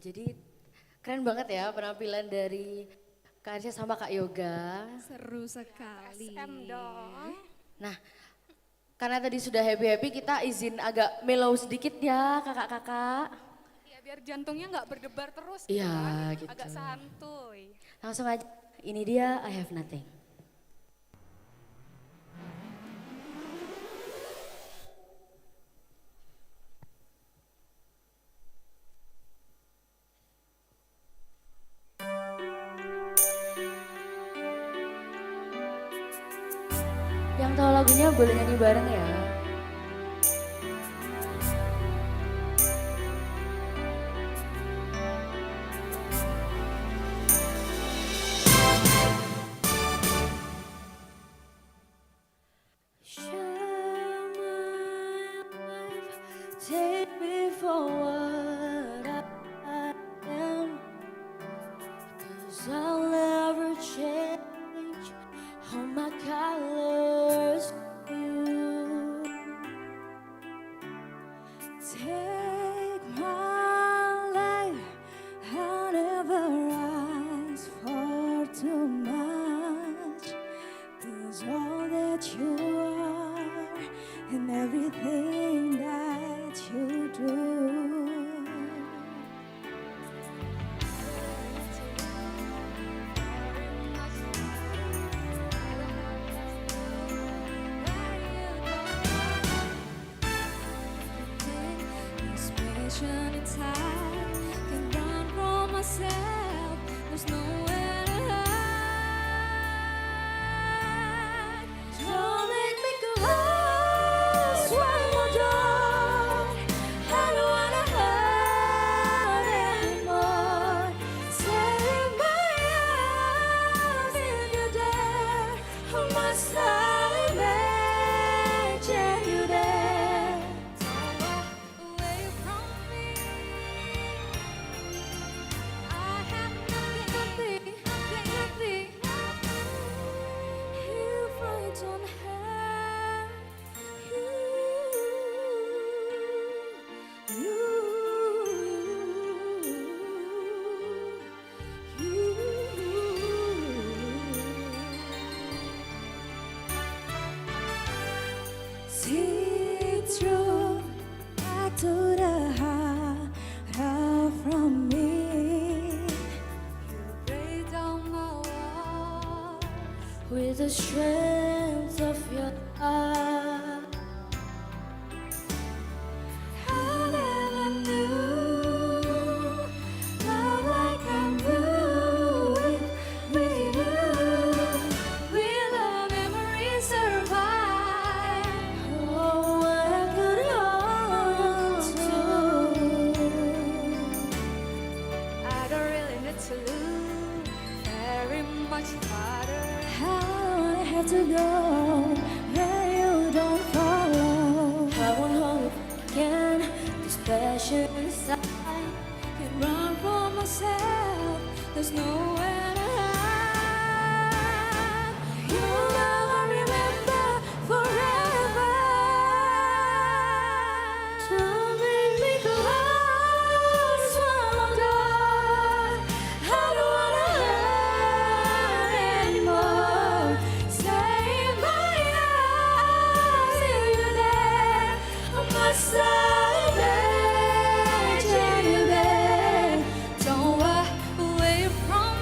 Jadi keren banget ya penampilan dari Kak Arsya sama Kak Yoga. Seru sekali. SM dong. Nah, karena tadi sudah happy-happy kita izin agak mellow sedikit ya kakak-kakak. Ya biar jantungnya nggak berdebar terus Iya, kan. gitu. Agak santuy. Langsung aja, ini dia I Have Nothing. Yang tahu lagunya boleh nyanyi bareng ya. Share my life, take me for what I am, 'cause I'll never change all my colors. Take my life, I'll never ask for too much, 'cause all that you are and everything that you do. Inside, can run from myself, there's nowhere to hide. Don't make me close one more door, I don't wanna hurt anymore. Save my eyes if you're there, or must I imagine you there? Don't walk away from me, I have nothing, nothing, nothing, if I don't have see through back to the heart from me. You break down my wall with the strength of your heart. I never knew love like I knew it with you. Will the memories survive? Oh, I could hold to. I don't really need to lose very much harder. I don't have to go where you don't follow. I won't hold it again. This passion inside can run from myself. There's nowhere to hide. You'll never remember forever. Don't make me close one more door. I don't wanna hurt anymore. Save my eyes if you're there, or must I imagine you there? Don't walk away from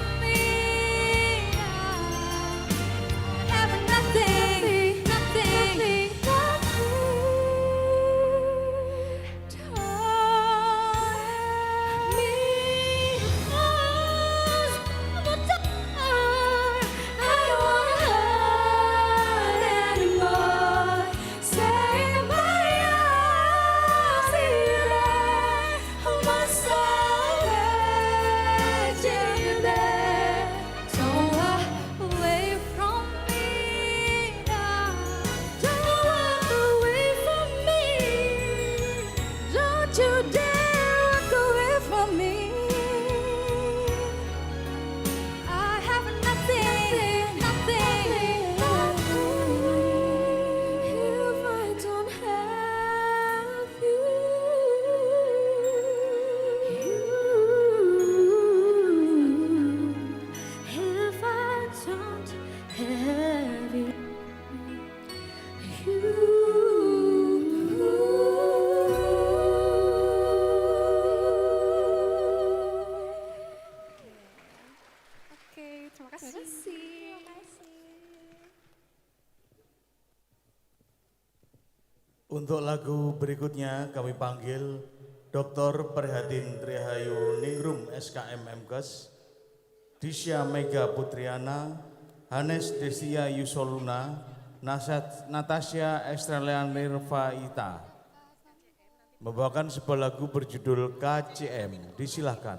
Untuk lagu berikutnya kami panggil Dr. Prihatin Trihayu Ningrum SKM MKes, Disya Mega Putriana, Henes Desia Yusoluna, Natasya Estrelian Nirvaita. Membawakan sebuah lagu berjudul KCM, disilahkan.